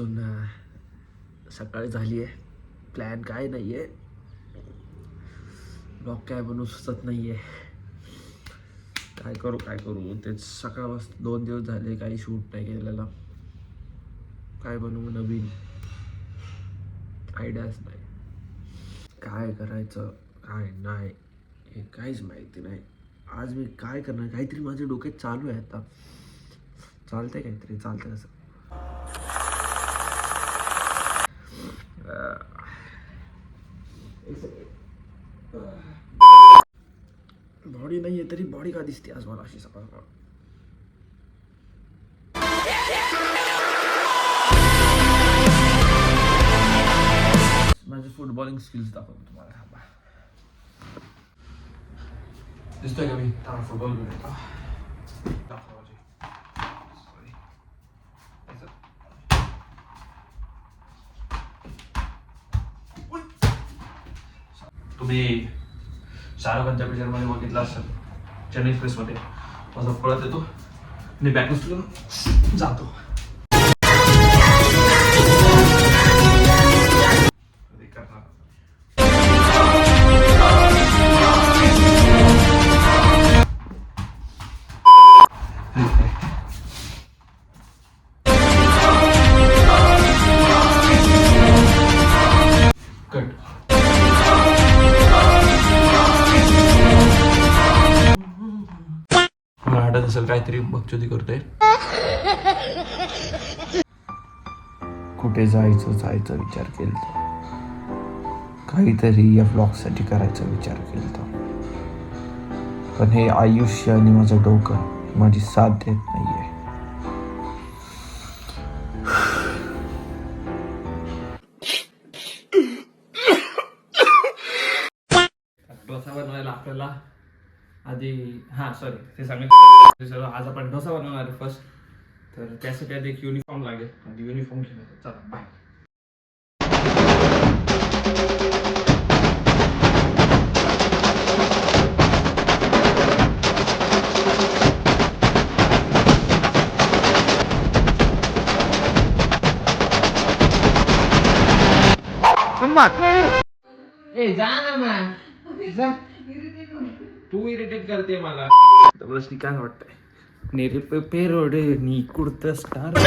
अजून सकाळ झाली आहे. प्लॅन काय नाही आहे. ब्लॉग काय बनवू सुचत नाही आहे. काय करू तेच सकाळपासून 2 दिवस झाले काही शूट नाही केलेला. काय बनवू नवीन आयडियाच नाही. काय करायचं काय नाही हे काहीच माहिती नाही. आज मी काय करणार काहीतरी माझ्या डोक्यात चालू आहे. आता चालतंय काहीतरी चालतंय असं. बॉडी नाही आहे तरी बॉडी का दिसते आज मला अशी सकाळ सकाळ. माझे फुटबॉलिंग स्किल्स दाखवतो तुम्हाला. दिसतोय का मी फुटबॉल तुम्ही शाहरुख खानच्या पिक्चरमध्ये बघितलं असेल चेन्नई एक्सप्रेसमध्ये माझा पळत येतो आणि बॅक उचलून जातो. असेल काहीतरी बकचोदी करतोय. कुठे जायचा विचार केला. काहीतरी या ब्लॉग साठी करायचा विचार केला. पण हे आयुष्य आणि माझं डोकं माझी साथ देत नाहीये. डोसा बनवायला आपल्याला आधी ते सांगितलं आज आपण डोसा बनवणार आहे फर्स्ट. तर त्यासाठी आधी एक युनिफॉर्म लागेल आणि युनिफॉर्म घेऊन येतो. चला बाय. तू इरिटेट करते मला. प्रश्न काय वाटतंय नेरे पे रोडे नी कुर्ता स्टार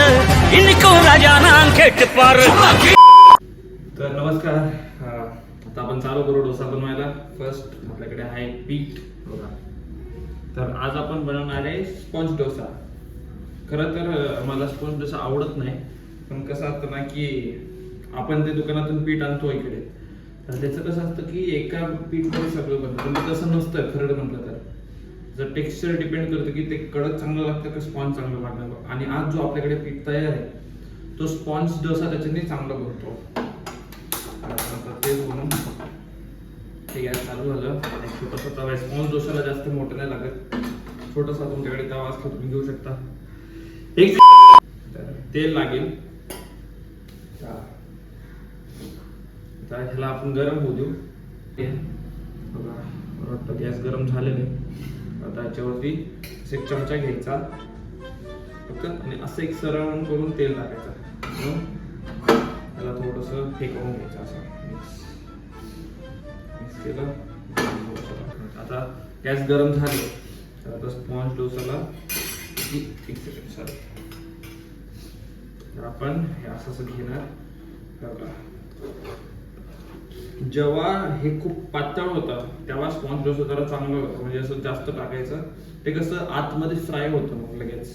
इनको राजाना खेट पर. तर नमस्कार. आता आपण चालू करू डोसा बनवायला. फर्स्ट आपल्याकडे आहे पीठ बघा. तर आज आपण बनवणार आहे स्पॉन्ज डोसा. खरं तर मला स्पॉन्ज डोसा आवडत नाही. पण कसं असतं ना की आपण ते दुकानातून पीठ आणतो इकडे. तर त्याचं कसं असतं की एका पीठमध्ये सगळं बनतं. पण तसं नसतं खरं म्हटलं तर. जर टेक्स्चर डिपेंड करतं की ते कडक चांगलं लागतं का स्पॉन्ज चांगलं लागतं. आणि आज जो आपल्याकडे पीठ तयार आहे तो स्पॉन्ज डोसा त्याच्याने चांगला बनतो. तेच म्हणून ते गॅस चालू झालं. छोटासा तवा आहे. स्पॉन्ज डोसाला जास्त मोठं नाही लागत. छोटासा तुमच्याकडे तवा असला तुम्ही घेऊ शकता. एक तेल लागेल. ह्याला आपण गरम होऊ देऊ. बघा वाटतं गॅस गरम झालेलं आहे. आता याच्यावरती एक चमचा घ्यायचा आणि असं एक सरळ करून तेल टाकायचं. त्याला थोडंसं फेकवून घ्यायचं. असं मिक्स केलं. आता गॅस गरम झाले तर आता स्पॉन्ज डोसाला एक सेकंड सर आपण हे असं घेणार. बघा जेव्हा हे खूप पातळ होतं तेव्हा स्पॉन्ज डोसा जरा चांगलं होतं. म्हणजे असं जास्त टाकायचं. ते कसं आतमध्ये फ्राय होतं मग लगेच.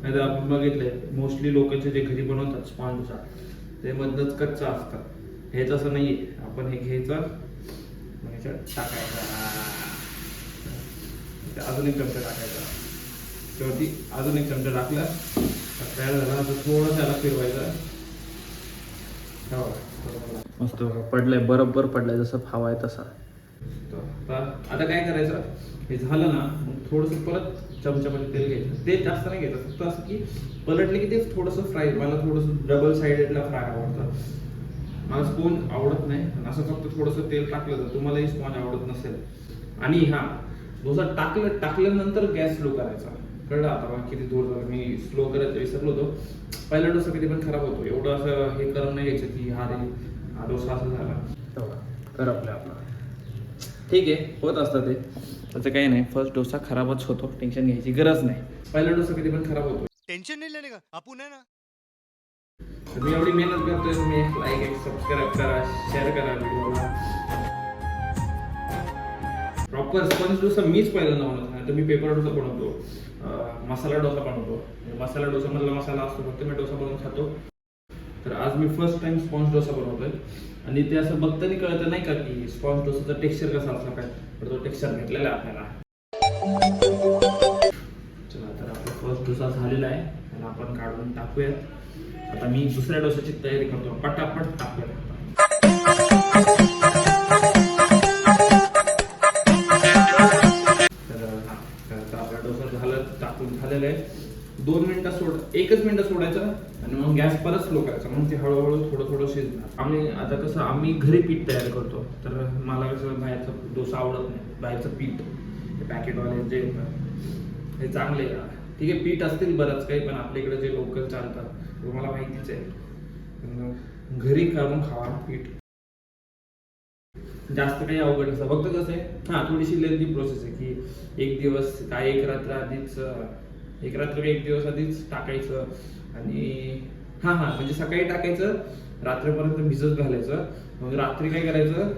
नाही तर आपण बघितलंय मोस्टली लोकांचे जे घरी बनवतात स्पॉन्ज डोसा ते मधनच कच्चं असतं. हे तसं नाहीये. आपण हे घ्यायचं ह्याच्यात टाकायचं. अजून एक चमचा टाकायचा. शेवटी अजून एक चमचा टाकला तयार झाला. तर थोडं त्याला फिरवायचं. मस्त पडलंय बरोबर पडलंय जसं हवा आहे तसा. आता काय करायचं हे झालं ना मग थोडंसं परत चमच्यामध्ये तेल घ्यायचं. तेल जास्त नाही घ्यायचं. फक्त असं की पलटले की ते थोडंसं फ्राय. मला थोडंसं डबल साइडेडला फ्राय आवडतं. मला स्पॉन्ज आवडत नाही. असं फक्त थोडंसं तेल टाकलं तर तुम्हालाही स्पॉन्ज आवडत नसेल. आणि डोसा टाकल्यानंतर गॅस स्लो करायचा. कळलं आता मला किती दूर झालं. मी स्लो करत विसरलो होतो. पहिला डोसा कधी पण खराब होतो. एवढं असं हे करून नाही घ्यायचं की हा रे हा डोसा असा झाला. तेवढा कर आपला ठीक आहे, होत असतं ते, त्याचं काही नाही. फर्स्ट डोसा खराबच होतो, टेन्शन घ्यायची गरज नाही. पहिला डोसा कधी पण खराब होतो, टेंशन नहीं लेने का, आपण है ना. मी एवढी मेहनत करतोय. तुम्ही लाईक सबस्क्राईब करा, शेअर करा व्हिडिओला. प्रॉपर स्पंज डोसा मीच पहिल्यांदा बनवतो. नाही तर मी पेपर डोसा बनवतो, मसाला डोसा बनवतो. मसाला डोसा मधला मसाला असतो फक्त, मी डोसा बनवून खातो. तर आज मी फर्स्ट टाइम स्पॉन्ज डोसा बनवतोय. आणि ते असं बघताना कळतं नाही का की स्पॉन्ज डोसाचा टेक्स्चर कसा असला काय, तर तो टेक्स्चर घेतलेला आहे आपल्याला. चला तर आपला फर्स्ट डोसा झालेला आहे आणि आपण काढून टाकूयात. आता मी दुसऱ्या डोसाची तयारी करतो, पटापट टाकूयात. तर आपला डोसा टाकून झालेला आहे. 2 मिनिटं एकच मिनिटं सोडायचं आणि मग गॅस परत स्लो करायचा. मग ते हळूहळू थोडं शिजणार. आता कसं आम्ही घरी पीठ तयार करतो, तर मला कसं बाहेरचा डोसा आवडत नाही. बाहेरचं पीठ पॅकेटवाले जे हे चांगले, ठीक आहे पीठ असतील बरंच काही, पण आपल्या इकडे जे लोकल चालतात मला माहितीच आहे. घरी करून खावा पीठ, जास्त काही अवघड नसतं. फक्त कसं आहे हां थोडीशी लेंथी प्रोसेस आहे की एक दिवस काय एक रात्र एक दिवस आधीच टाकायचं. आणि म्हणजे सकाळी टाकायचं, रात्रीपर्यंत भिजत घालायचं. मग रात्री काय करायचं,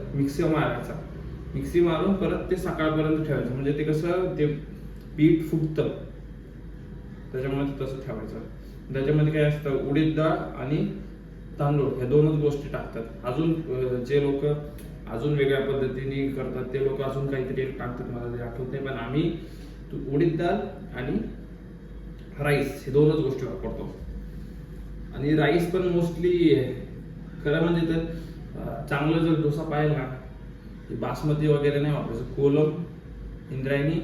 मिक्सी मारून परत ते सकाळपर्यंत ठेवायचं. म्हणजे ते कसं ते पीठ फुगतं, त्याच्यामुळे तसं ठेवायचं. त्याच्यामध्ये काय असतं, उडीद डाळ आणि तांदूळ ह्या 2च गोष्टी टाकतात. अजून जे लोक अजून वेगळ्या पद्धतीने करतात ते लोक अजून काहीतरी टाकतात, मला ते आठवत नाही. पण आम्ही उडीद डाळ आणि राईस हे 2च गोष्टी वापरतो. आणि राईस पण मोस्टली खरं म्हणजे तर चांगलं जर डोसा पाहिजे ना, बासमती वगैरे नाही वापरायचं. कोलम, इंद्रायणी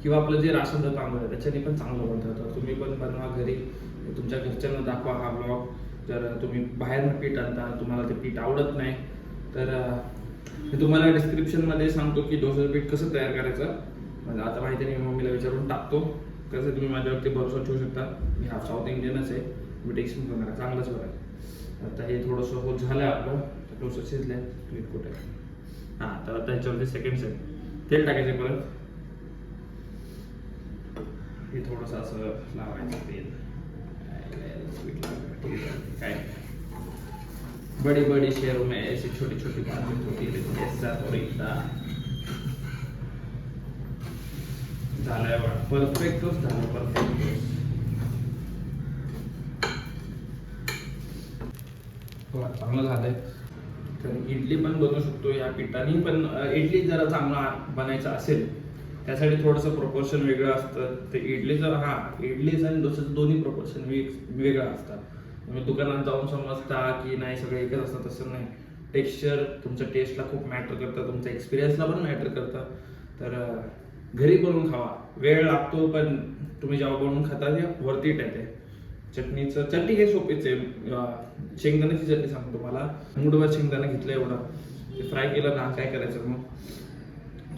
किंवा आपलं जे राशनचं तांदूळ आहे त्याच्याने पण चांगलं बनतं. तुम्ही पण बनवा घरी, तुमच्या घरच्यांना दाखवा हा ब्लॉग. जर तुम्ही बाहेरनं पीठ आणता, तुम्हाला ते पीठ आवडत नाही, तर मी तुम्हाला डिस्क्रिप्शनमध्ये सांगतो की डोसाचं पीठ कसं तयार करायचं. म्हणजे आता माहिती नाही, मी मम्मीला विचारून टाकतो. कसं तुम्ही माझ्यावरती भरोसा ठेवू शकता. मी हा साऊथ इंडियनच आहे, मी टेक्स्टिंग करणार आहे, चांगलंच बरं. आता हे थोडंसं होत झालं आहे आपलं, डोसा शिजलं आहे. पीठ कुठे तर आता ह्याच्यावरती सेकंड तेल टाकायचं. परत हे थोडंसं असं लावायचं तेल. काय बड़ी बड़ी शहरों में ऐसी छोटी छोटी बातें होती रहती है सर. और एकदा झालंय परफेक्टच झालं, परफेक्ट. चांगलं झालंय. तर इडली पण बनवू शकतो या पिठाने. पण इडली जरा चांगला बनायचा असेल त्यासाठी थोडंसं प्रोपोर्शन वेगळं असतं. ते इडलीचं इडलीचं आणि डोस्याचं दोन्ही प्रोपोर्शन वेगळं असतं. तुम्ही दुकानात जाऊन समजता की नाही सगळं एकच असतं, तसं नाही. टेक्स्चर तुमच्या टेस्टला खूप मॅटर करतं, तुमच्या एक्सपिरियन्सला पण मॅटर करतं. तर घरी बनवून खावा, वेळ लागतो पण तुम्ही जेव्हा बनवून खाता ते वरती येते. चटणी हे सोपेच आहे. शेंगदाण्याची चटणी सांगतो तुम्हाला. मूठभर शेंगदाणा घेतलं एवढं, ते फ्राय केलं ना, काय करायचं मग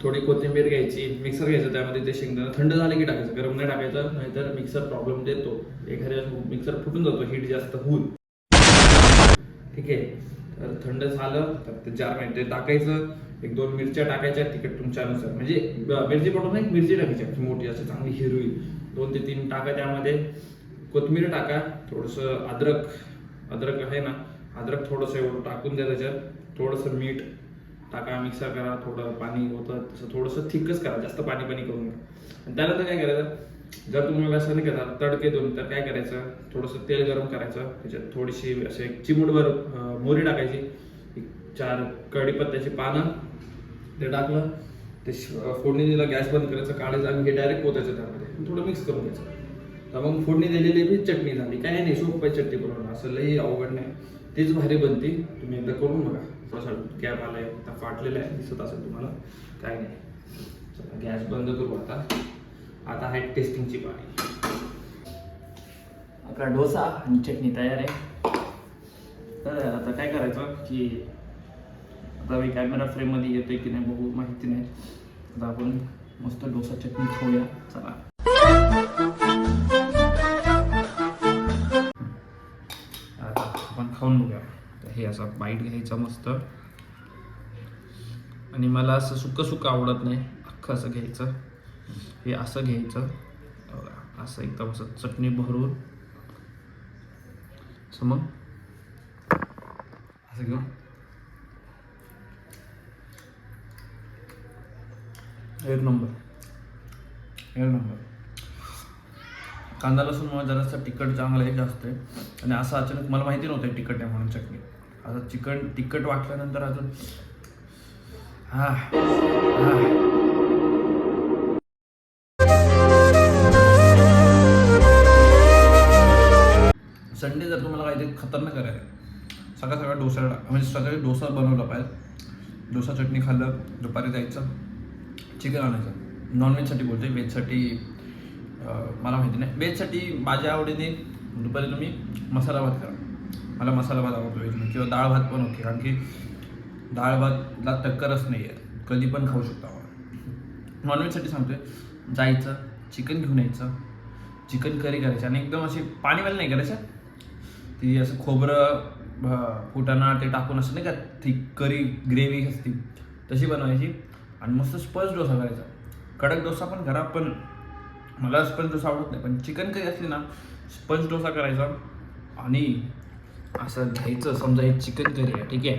थोडी कोथिंबीर घ्यायची, मिक्सर घ्यायचं, त्यामध्ये ते शेंगदाणा थंड झाले की टाकायचं, गरम नाही टाकायचं, नाहीतर मिक्सर प्रॉब्लेम देतो. एखाद्या मिक्सर फुटून जातो हीट जास्त होऊन, ठीक आहे. तर थंड झालं तर ते जारमध्ये ते टाकायचं. 1-2 मिरच्या टाकायच्या तिखट तुमच्यानुसार, म्हणजे मिरची पावडर नाही, मिरची टाकायची मोठी असं चांगली हिरवी. 2 ते 3 टाका. त्यामध्ये कोथिंबीर टाका, थोडंसं अद्रक आहे ना, अद्रक थोडंसं एवढं टाकून द्या. त्याच्यात थोडंसं मीठ टाका, मिक्सर करा. थोडं पाणी होतं तसं थोडंसं थिकच करा, जास्त पाणी करून घ्या. आणि त्यानंतर काय करायचं, जर तुम्ही असं नाही करता तडके दोन, तर काय करायचं, थोडंसं तेल गरम करायचं. त्याच्यात थोडीशी असे 1 चिमूटभर मोहरी टाकायची, 4 कढीपत्त्याची पानं ते टाकलं, ते फोडणी दिला, गॅस बंद करायचं, काढायचं आणि हे डायरेक्ट पोतायचं त्यामध्ये, थोडं मिक्स करून घ्यायचं. तर मग फोडणी दिलेली बी चटणी झाली. काय नाही, सोपं आहे चटणी बनवणं, असं लई अवघड नाही. तेच भारी बनते. तुम्ही एकदा करून बघा. थोडासा गॅप आलाय, आता फाटलेला आहे, दिसत असेल तुम्हाला, काय नाही. चला गॅस बंद करू. आता आहे टेस्टिंगची पाळी. आपला डोसा आणि चटणी तयार आहे. तर आता काय करायचं की आता मी कॅमेरा फ्रेममध्ये येतोय की नाही बघू, माहिती नाही. आता आपण मस्त डोसा चटणी खाऊया. चला. खाऊन बघूया. तर हे असं बाईट घ्यायचं मस्त. आणि मला असं सुक्कं आवडत नाही, अख्खं असं घ्यायचं. हे असं घ्यायचं बघा, असं एकदम असं चटणी भरून असं मग असं घेऊन एक नंबर. कांदा लसूणमुळे जरासं तिखट चांगलं आहे, जास्त आहे. आणि असं अचानक मला माहिती नव्हतं तिखट आहे म्हणून चटणी. असं चिकन तिखट वाटल्यानंतर अजून संडे जर तुम्हाला काहीतरी खतरनाक करायचं, सकाळ डोसा, म्हणजे सकाळी डोसा बनवला पाहिजे. डोसा चटणी खाल्लं, दुपारी जायचं चिकन आणायचं. नॉनव्हेजसाठी बोलते, व्हेजसाठी मला माहिती नाही. व्हेजसाठी माझ्या आवडीने दुपारी तुम्ही मसाला भात करा. मला मसाला भात आवडतो व्हेजमध्ये, किंवा डाळ भात पण ओके, कारण की डाळ भातला टक्करच नाही आहे, कधी पण खाऊ शकतो आपण. नॉनव्हेजसाठी सांगतोय, जायचं चिकन घेऊन यायचं, चिकन करी करायची आणि एकदम अशी पाणीवाली नाही करायचं, ती असं खोबरं फुटाणा ते टाकून असं नाही का, ती करी ग्रेव्ही असती तशी बनवायची. आणि मस्त स्पंज डोसा करायचा. कडक डोसा पण करा, पण मला स्पंज डोसा आवडत नाही, पण चिकन करी असली ना स्पंज डोसा करायचा. आणि असं घ्यायचं, समजा हे चिकन करी आहे, ठीक आहे,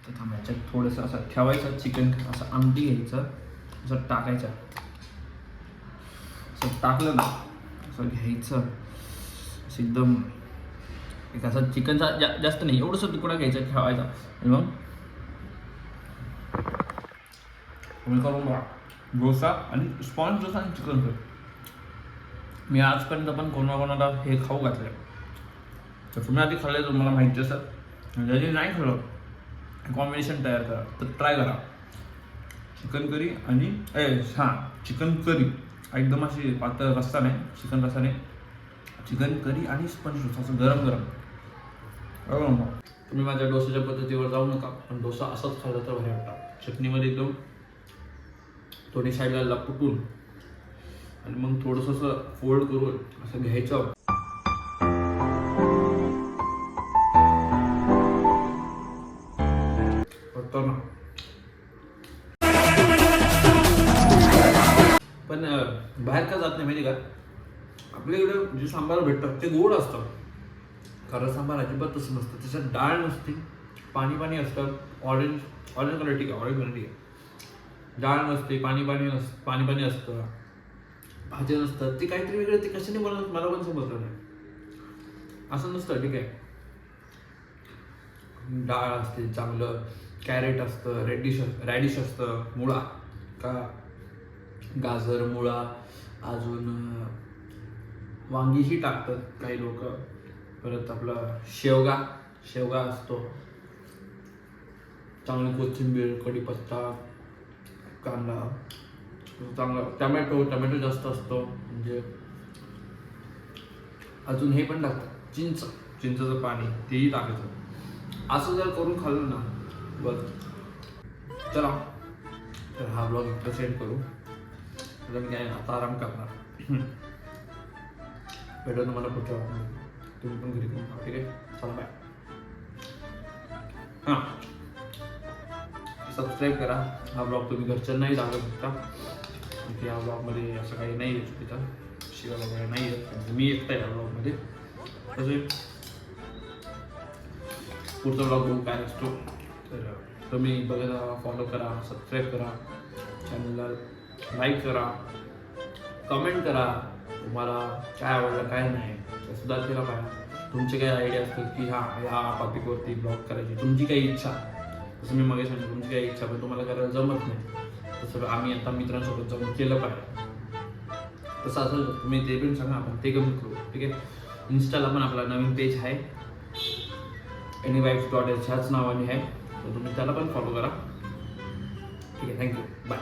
तर थांबायचं थोडंसं असं ठेवायचं चिकन, असं आमटी घ्यायचं, असं टाकायचं, असं टाकलं ना असं घ्यायचं, असं एकदम एक असं चिकनचा जास्त नाही एवढंसं तुकडा घ्यायचा, ठेवायचा. आणि मग तुम्ही करून बघा डोसा आणि स्पॉन्ज डोसा आणि चिकन करी. मी आजपर्यंत पण कोणाला हे खाऊ घातलं, तर तुम्ही आधी खाल्लं तुम्हाला माहिती असेल. ज्याने नाही खाल्लं कॉम्बिनेशन तयार करा, तर ट्राय करा. चिकन करी आणि चिकन करी एकदम अशी पातळ रस्सा नाही, चिकन रस्सा नाही, चिकन करी आणि स्पंज डोसा असं गरम गरम. तुम्ही माझ्या डोसाच्या पद्धतीवर जाऊ नका, पण डोसा असाच खाल्ला तर भारी वाटतं. चटणीमध्ये एकदम थोडी साईडला लपटून आणि मग थोडंसं असं फोल्ड करून असं घ्यायचं. ना पण बाहेर का जात नाही माहिती का, आपल्या इकडे जे सांबार भेटतात ते गोड असतं. खरं सांबार अजिबात तसं नसतं, त्याच्यात डाळ नसते, पाणी असतं. ऑरेंज कलर ठीक आहे, ऑरेंज कलर ठीक आहे. डाळ नसते, पाणी असतं, भाज्या नसतात. ते काहीतरी वेगळं, ते कशाने बनवतात मला पण समजलं नाही. असं नसतं, ठीक आहे. डाळ असते चांगलं, कॅरेट असतं, रॅडिश असतं, मुळा का गाजर, मुळा, अजून वांगीही टाकतात काही लोक. परत आपला शेवगा असतो, चांगली कोथिंबीर, कढीपत्ता, कांदा, चांगला टमॅटो जास्त असतो. म्हणजे अजून हे पण टाकतात, चिंचचं पाणी तेही टाकायचं. असं जर करून खाल्लं ना बरं. चला तर हा ब्लॉग इथं सेंड करू. तर मी काय आता आराम करणार. भेटू तुम्हाला पुढच्या ब्लॉगमध्ये. तुम्ही पण घरी करून खा, ठीक आहे. चला बाय. सबस्क्राईब करा. हा ब्लॉग तुम्ही घरच्यांनाही दाखवू शकता, की या ब्लॉगमध्ये असं काही नाही आहे चुकीचं, शिवाय वगैरे नाही आहे. मी एकटा आहे या ब्लॉगमध्ये. तसे पुढचा ब्लॉग बघू काय असतो. तर तुम्ही बघा, फॉलो करा, सबस्क्राईब करा, चॅनलला लाईक करा, कमेंट करा. तुम्हाला काय आवडलं काय नाही ते सुद्धा केलं पाहिजे. तुमचे काही आयडिया असतील की ह्या टॉपिकवरती ब्लॉग करायची, तुमची काही इच्छा, जसं मी मागे सांगितलं तुमची काही इच्छा पण तुम्हाला करायला जमत नाही, तसं आम्ही आता मित्रांसोबत जाऊन केलं पाहिजे. तसं असेल तर तुम्ही ते पण सांगा, आपण ते कमी करू, ठीक आहे. इन्स्टाला पण आपला नवीन पेज आहे, anyvibes.h ह्याच नावाने आहे, तर तुम्ही त्याला पण फॉलो करा, ठीक आहे. Thank you, bye.